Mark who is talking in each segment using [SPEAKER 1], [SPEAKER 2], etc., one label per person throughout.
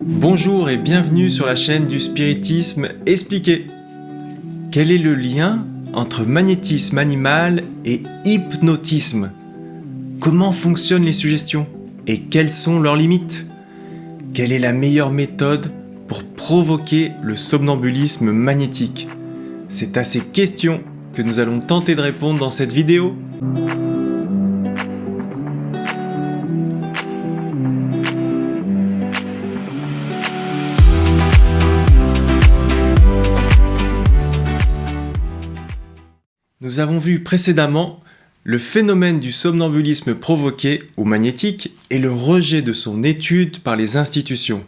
[SPEAKER 1] Bonjour et bienvenue sur la chaîne du spiritisme expliqué. Quel est le lien entre magnétisme animal et hypnotisme? Comment fonctionnent les suggestions et quelles sont leurs limites? Quelle est la meilleure méthode pour provoquer le somnambulisme magnétique? C'est à ces questions que nous allons tenter de répondre dans cette vidéo. Nous avons vu précédemment le phénomène du somnambulisme provoqué ou magnétique et le rejet de son étude par les institutions.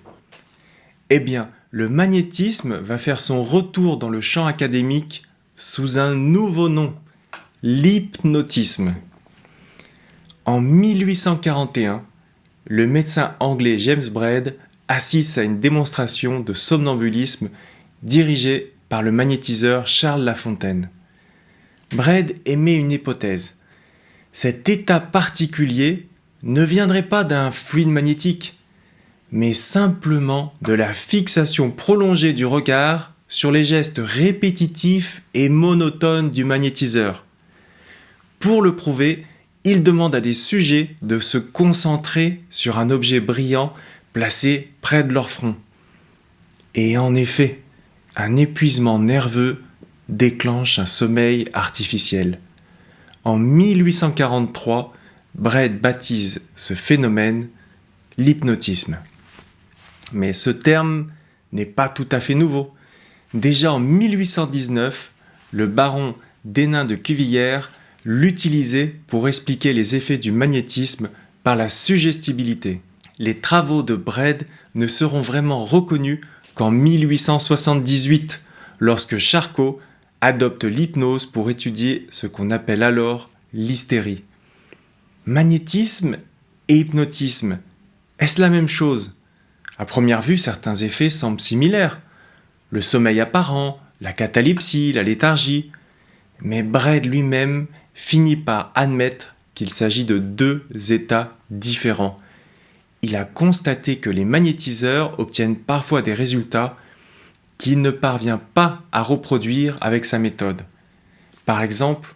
[SPEAKER 1] Eh bien, le magnétisme va faire son retour dans le champ académique sous un nouveau nom, l'hypnotisme. En 1841, le médecin anglais James Braid assiste à une démonstration de somnambulisme dirigée par le magnétiseur Charles Lafontaine. Braid émet une hypothèse. Cet état particulier ne viendrait pas d'un fluide magnétique, mais simplement de la fixation prolongée du regard sur les gestes répétitifs et monotones du magnétiseur. Pour le prouver, il demande à des sujets de se concentrer sur un objet brillant placé près de leur front. Et en effet, un épuisement nerveux déclenche un sommeil artificiel. En 1843, Braid baptise ce phénomène l'hypnotisme. Mais ce terme n'est pas tout à fait nouveau. Déjà en 1819, le baron d'Hénin de Cuvillers l'utilisait pour expliquer les effets du magnétisme par la suggestibilité. Les travaux de Braid ne seront vraiment reconnus qu'en 1878, lorsque Charcot adopte l'hypnose pour étudier ce qu'on appelle alors l'hystérie. Magnétisme et hypnotisme, est-ce la même chose? À première vue, certains effets semblent similaires. Le sommeil apparent, la catalepsie, la léthargie. Mais Braid lui-même finit par admettre qu'il s'agit de deux états différents. Il a constaté que les magnétiseurs obtiennent parfois des résultats qu'il ne parvient pas à reproduire avec sa méthode. Par exemple,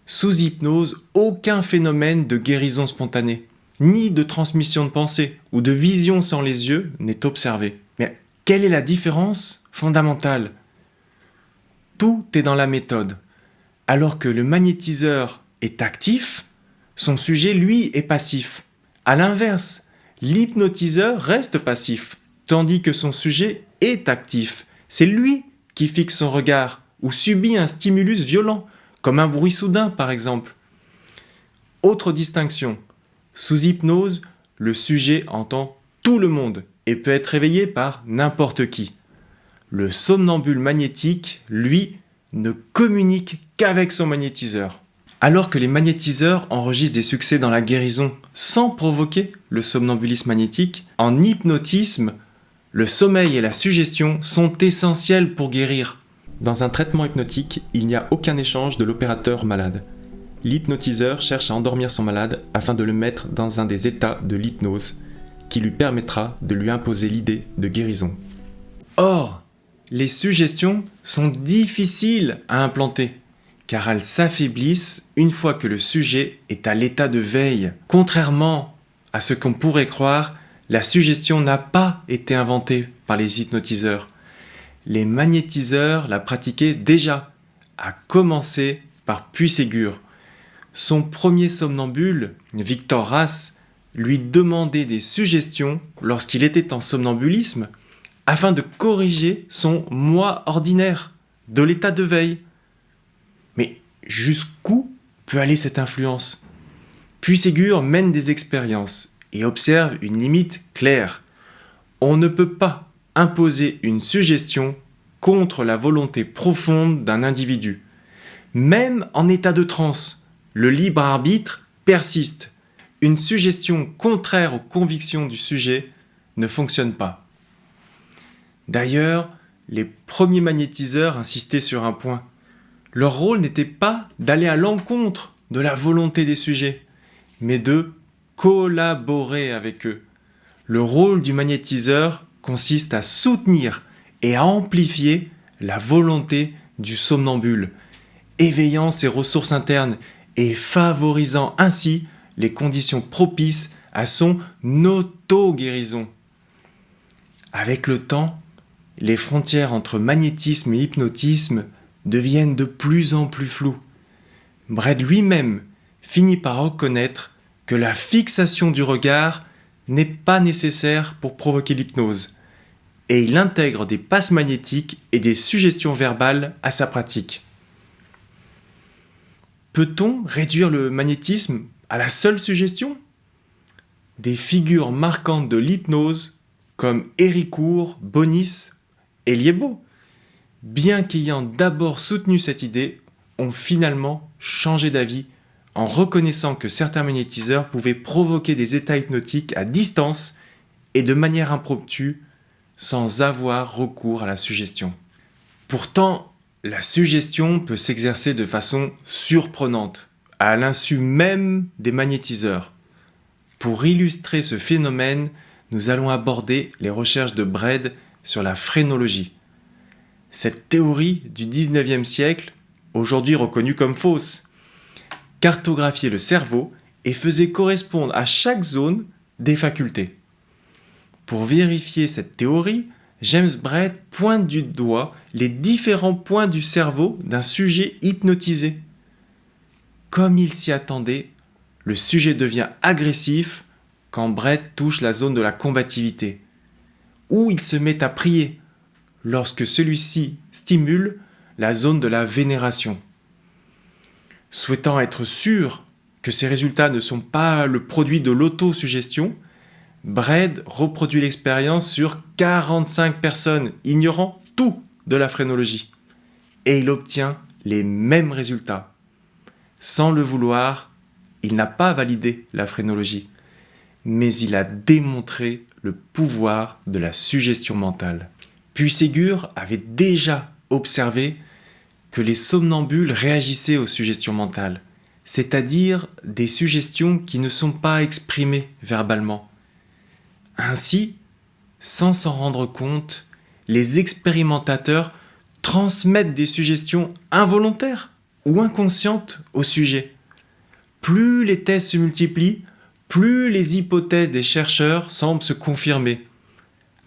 [SPEAKER 1] sous hypnose, aucun phénomène de guérison spontanée, ni de transmission de pensée ou de vision sans les yeux n'est observé. Mais quelle est la différence fondamentale? Tout est dans la méthode. Alors que le magnétiseur est actif, son sujet, lui, est passif. À l'inverse, l'hypnotiseur reste passif, tandis que son sujet est actif. C'est lui qui fixe son regard ou subit un stimulus violent, comme un bruit soudain par exemple. Autre distinction, sous hypnose, le sujet entend tout le monde et peut être réveillé par n'importe qui. Le somnambule magnétique, lui, ne communique qu'avec son magnétiseur. Alors que les magnétiseurs enregistrent des succès dans la guérison sans provoquer le somnambulisme magnétique, en hypnotisme, le sommeil et la suggestion sont essentiels pour guérir. Dans un traitement hypnotique, il n'y a aucun échange de l'opérateur au malade. L'hypnotiseur cherche à endormir son malade afin de le mettre dans un des états de l'hypnose qui lui permettra de lui imposer l'idée de guérison. Or, les suggestions sont difficiles à implanter car elles s'affaiblissent une fois que le sujet est à l'état de veille. Contrairement à ce qu'on pourrait croire, la suggestion n'a pas été inventée par les hypnotiseurs. Les magnétiseurs la pratiquaient déjà, à commencer par Puységur. Son premier somnambule, Victor Rass, lui demandait des suggestions lorsqu'il était en somnambulisme afin de corriger son moi ordinaire de l'état de veille. Mais jusqu'où peut aller cette influence? Puységur mène des expériences et observe une limite claire. On ne peut pas imposer une suggestion contre la volonté profonde d'un individu. Même en état de transe, le libre arbitre persiste. Une suggestion contraire aux convictions du sujet ne fonctionne pas. D'ailleurs, les premiers magnétiseurs insistaient sur un point. Leur rôle n'était pas d'aller à l'encontre de la volonté des sujets, mais de collaborer avec eux. Le rôle du magnétiseur consiste à soutenir et à amplifier la volonté du somnambule, éveillant ses ressources internes et favorisant ainsi les conditions propices à son auto-guérison. Avec le temps, les frontières entre magnétisme et hypnotisme deviennent de plus en plus floues. Brett lui-même finit par reconnaître que la fixation du regard n'est pas nécessaire pour provoquer l'hypnose, et il intègre des passes magnétiques et des suggestions verbales à sa pratique. Peut-on réduire le magnétisme à la seule suggestion ? Des figures marquantes de l'hypnose, comme Héricourt, Bonis et Liébaud, bien qu'ayant d'abord soutenu cette idée, ont finalement changé d'avis en reconnaissant que certains magnétiseurs pouvaient provoquer des états hypnotiques à distance et de manière impromptue, sans avoir recours à la suggestion. Pourtant, la suggestion peut s'exercer de façon surprenante, à l'insu même des magnétiseurs. Pour illustrer ce phénomène, nous allons aborder les recherches de Braid sur la phrénologie. Cette théorie du 19e siècle, aujourd'hui reconnue comme fausse, cartographiait le cerveau et faisait correspondre à chaque zone des facultés. Pour vérifier cette théorie, James Braid pointe du doigt les différents points du cerveau d'un sujet hypnotisé. Comme il s'y attendait, le sujet devient agressif quand Braid touche la zone de la combativité, ou il se met à prier lorsque celui-ci stimule la zone de la vénération. Souhaitant être sûr que ces résultats ne sont pas le produit de l'autosuggestion, Braid reproduit l'expérience sur 45 personnes, ignorant tout de la phrénologie. Et il obtient les mêmes résultats. Sans le vouloir, il n'a pas validé la phrénologie, mais il a démontré le pouvoir de la suggestion mentale. Puis Ségur avait déjà observé que les somnambules réagissaient aux suggestions mentales, c'est-à-dire des suggestions qui ne sont pas exprimées verbalement. Ainsi, sans s'en rendre compte, les expérimentateurs transmettent des suggestions involontaires ou inconscientes au sujet. Plus les tests se multiplient, plus les hypothèses des chercheurs semblent se confirmer,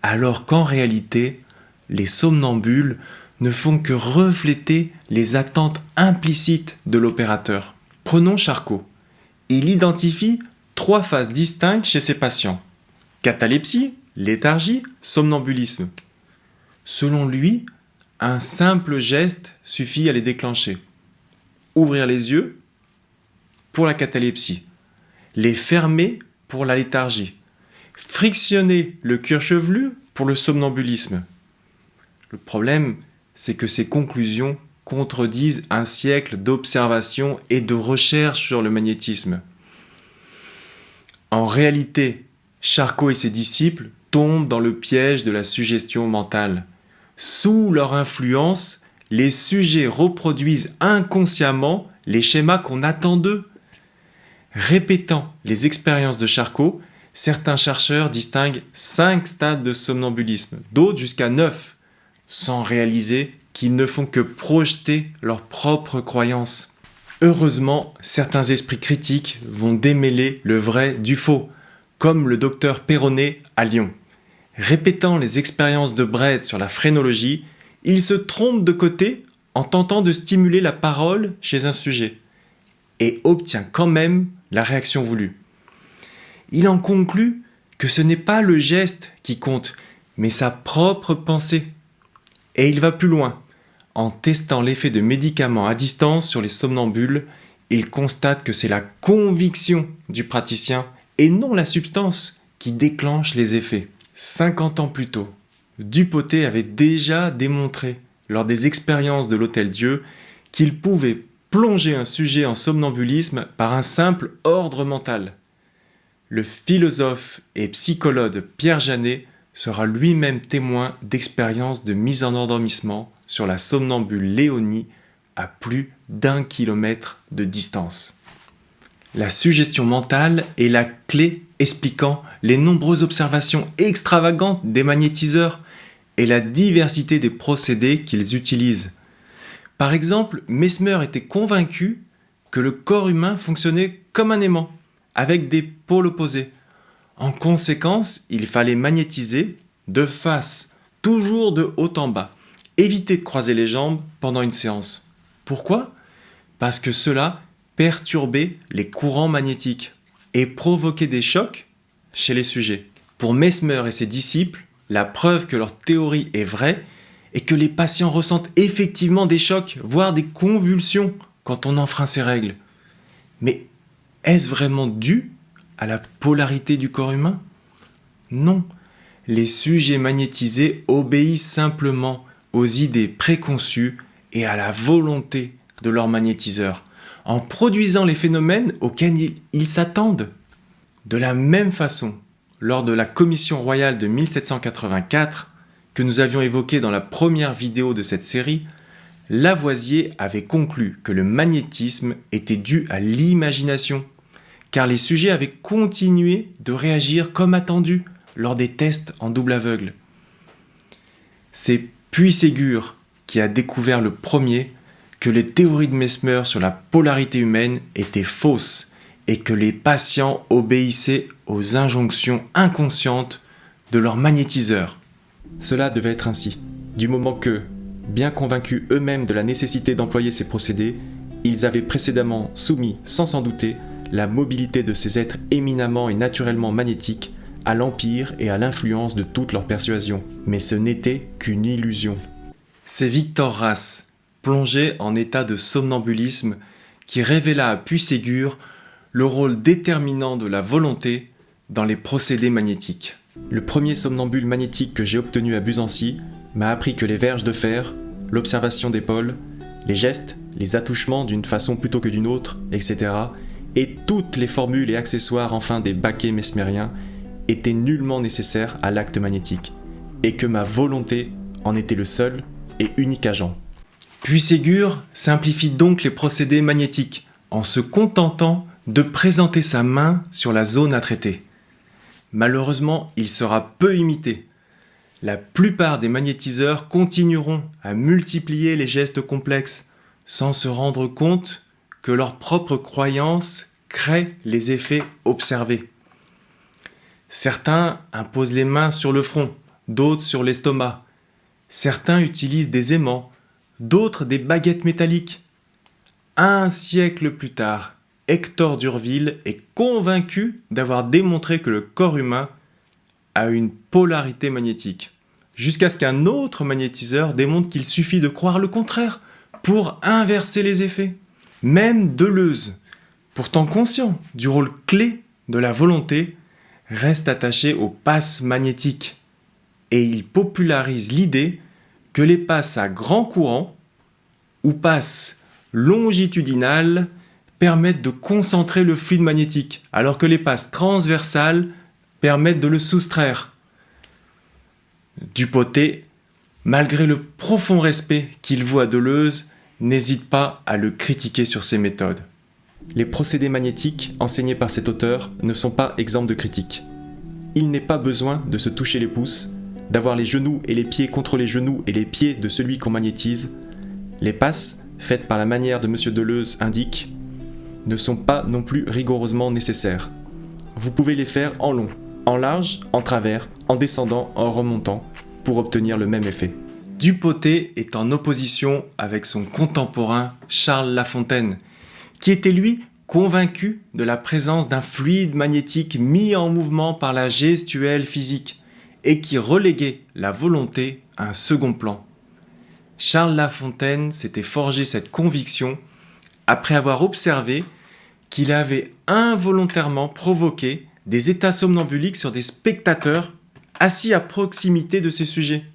[SPEAKER 1] alors qu'en réalité, les somnambules ne font que refléter les attentes implicites de l'opérateur. Prenons Charcot. Il identifie 3 phases distinctes chez ses patients: catalepsie, léthargie, somnambulisme. Selon lui, un simple geste suffit à les déclencher. Ouvrir les yeux pour la catalepsie, les fermer pour la léthargie, frictionner le cuir chevelu pour le somnambulisme. Le problème, c'est que ces conclusions contredisent un siècle d'observation et de recherche sur le magnétisme. En réalité, Charcot et ses disciples tombent dans le piège de la suggestion mentale. Sous leur influence, les sujets reproduisent inconsciemment les schémas qu'on attend d'eux. Répétant les expériences de Charcot, certains chercheurs distinguent 5 stades de somnambulisme, d'autres jusqu'à 9, sans réaliser qu'ils ne font que projeter leurs propres croyances. Heureusement, certains esprits critiques vont démêler le vrai du faux, comme le docteur Perronnet à Lyon. Répétant les expériences de Braid sur la phrénologie, il se trompe de côté en tentant de stimuler la parole chez un sujet, et obtient quand même la réaction voulue. Il en conclut que ce n'est pas le geste qui compte, mais sa propre pensée. Et il va plus loin. En testant l'effet de médicaments à distance sur les somnambules, il constate que c'est la conviction du praticien et non la substance qui déclenche les effets. 50 ans plus tôt, Dupotet avait déjà démontré, lors des expériences de l'Hôtel-Dieu, qu'il pouvait plonger un sujet en somnambulisme par un simple ordre mental. Le philosophe et psychologue Pierre Janet sera lui-même témoin d'expériences de mise en endormissement sur la somnambule Léonie à plus d'1 kilomètre de distance. La suggestion mentale est la clé expliquant les nombreuses observations extravagantes des magnétiseurs et la diversité des procédés qu'ils utilisent. Par exemple, Mesmer était convaincu que le corps humain fonctionnait comme un aimant, avec des pôles opposés. En conséquence, il fallait magnétiser de face, toujours de haut en bas. Éviter de croiser les jambes pendant une séance. Pourquoi ? Parce que cela perturbait les courants magnétiques et provoquait des chocs chez les sujets. Pour Mesmer et ses disciples, la preuve que leur théorie est vraie est que les patients ressentent effectivement des chocs, voire des convulsions quand on enfreint ces règles. Mais est-ce vraiment dû à la polarité du corps humain ? Non. Les sujets magnétisés obéissent simplement aux idées préconçues et à la volonté de leur magnétiseur, en produisant les phénomènes auxquels ils s'attendent. De la même façon, lors de la commission royale de 1784, que nous avions évoquée dans la première vidéo de cette série, Lavoisier avait conclu que le magnétisme était dû à l'imagination, car les sujets avaient continué de réagir comme attendu lors des tests en double aveugle. C'est Puységur qui a découvert le premier que les théories de Mesmer sur la polarité humaine étaient fausses et que les patients obéissaient aux injonctions inconscientes de leur magnétiseur. Cela devait être ainsi, du moment que, bien convaincus eux-mêmes de la nécessité d'employer ces procédés, ils avaient précédemment soumis, sans s'en douter, la mobilité de ces êtres éminemment et naturellement magnétiques à l'empire et à l'influence de toute leur persuasion. Mais ce n'était qu'une illusion. C'est Victor Rass, plongé en état de somnambulisme, qui révéla à Puységur le rôle déterminant de la volonté dans les procédés magnétiques. Le premier somnambule magnétique que j'ai obtenu à Buzancy m'a appris que les verges de fer, l'observation des pôles, les gestes, les attouchements d'une façon plutôt que d'une autre, etc., et toutes les formules et accessoires enfin des baquets mesmériens étaient nullement nécessaires à l'acte magnétique, et que ma volonté en était le seul et unique agent. Puységur simplifie donc les procédés magnétiques en se contentant de présenter sa main sur la zone à traiter. Malheureusement, il sera peu imité. La plupart des magnétiseurs continueront à multiplier les gestes complexes sans se rendre compte que leur propre croyance crée les effets observés. Certains imposent les mains sur le front, d'autres sur l'estomac. Certains utilisent des aimants, d'autres des baguettes métalliques. Un siècle plus tard, Hector d'Urville est convaincu d'avoir démontré que le corps humain a une polarité magnétique, jusqu'à ce qu'un autre magnétiseur démontre qu'il suffit de croire le contraire pour inverser les effets. Même Deleuze, pourtant conscient du rôle clé de la volonté, reste attaché aux passes magnétiques, et il popularise l'idée que les passes à grand courant ou passes longitudinales permettent de concentrer le fluide magnétique, alors que les passes transversales permettent de le soustraire. Dupotet, malgré le profond respect qu'il voue à Deleuze, n'hésite pas à le critiquer sur ses méthodes. Les procédés magnétiques enseignés par cet auteur ne sont pas exempts de critiques. Il n'est pas besoin de se toucher les pouces, d'avoir les genoux et les pieds contre les genoux et les pieds de celui qu'on magnétise. Les passes, faites par la manière de M. Deleuze indiquent, ne sont pas non plus rigoureusement nécessaires. Vous pouvez les faire en long, en large, en travers, en descendant, en remontant, pour obtenir le même effet. Dupotet est en opposition avec son contemporain Charles Lafontaine, qui était lui convaincu de la présence d'un fluide magnétique mis en mouvement par la gestuelle physique et qui reléguait la volonté à un second plan. Charles Lafontaine s'était forgé cette conviction après avoir observé qu'il avait involontairement provoqué des états somnambuliques sur des spectateurs assis à proximité de ces sujets.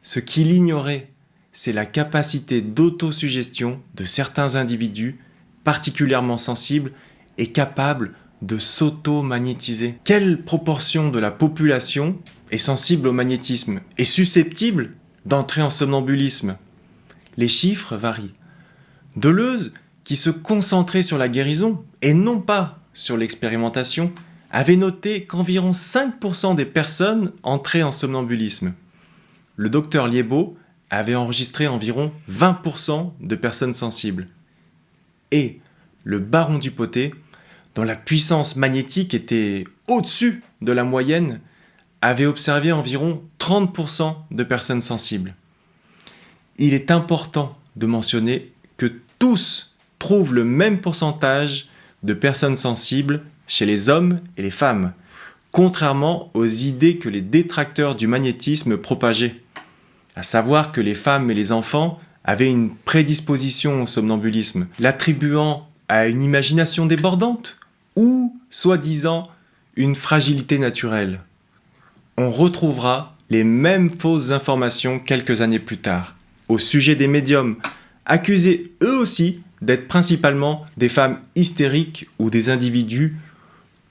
[SPEAKER 1] Ce qu'il ignorait, c'est la capacité d'autosuggestion de certains individus particulièrement sensibles et capables de s'auto-magnétiser. Quelle proportion de la population est sensible au magnétisme et susceptible d'entrer en somnambulisme ? Les chiffres varient. Deleuze, qui se concentrait sur la guérison et non pas sur l'expérimentation, avait noté qu'environ 5% des personnes entraient en somnambulisme. Le docteur Liébaud avait enregistré environ 20% de personnes sensibles. Et le baron Dupotet, dont la puissance magnétique était au-dessus de la moyenne, avait observé environ 30% de personnes sensibles. Il est important de mentionner que tous trouvent le même pourcentage de personnes sensibles chez les hommes et les femmes, contrairement aux idées que les détracteurs du magnétisme propageaient, à savoir que les femmes et les enfants avaient une prédisposition au somnambulisme, l'attribuant à une imagination débordante ou, soi-disant, une fragilité naturelle. On retrouvera les mêmes fausses informations quelques années plus tard, au sujet des médiums, accusés eux aussi d'être principalement des femmes hystériques ou des individus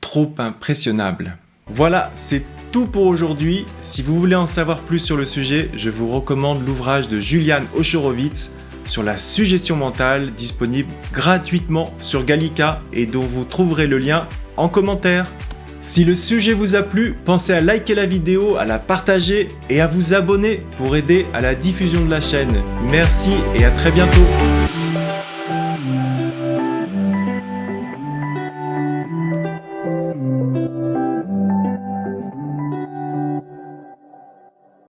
[SPEAKER 1] trop impressionnables. Voilà, c'est tout pour aujourd'hui. Si vous voulez en savoir plus sur le sujet, je vous recommande l'ouvrage de Julian Oshorowitz sur la suggestion mentale, disponible gratuitement sur Gallica et dont vous trouverez le lien en commentaire. Si le sujet vous a plu, pensez à liker la vidéo, à la partager et à vous abonner pour aider à la diffusion de la chaîne. Merci et à très bientôt.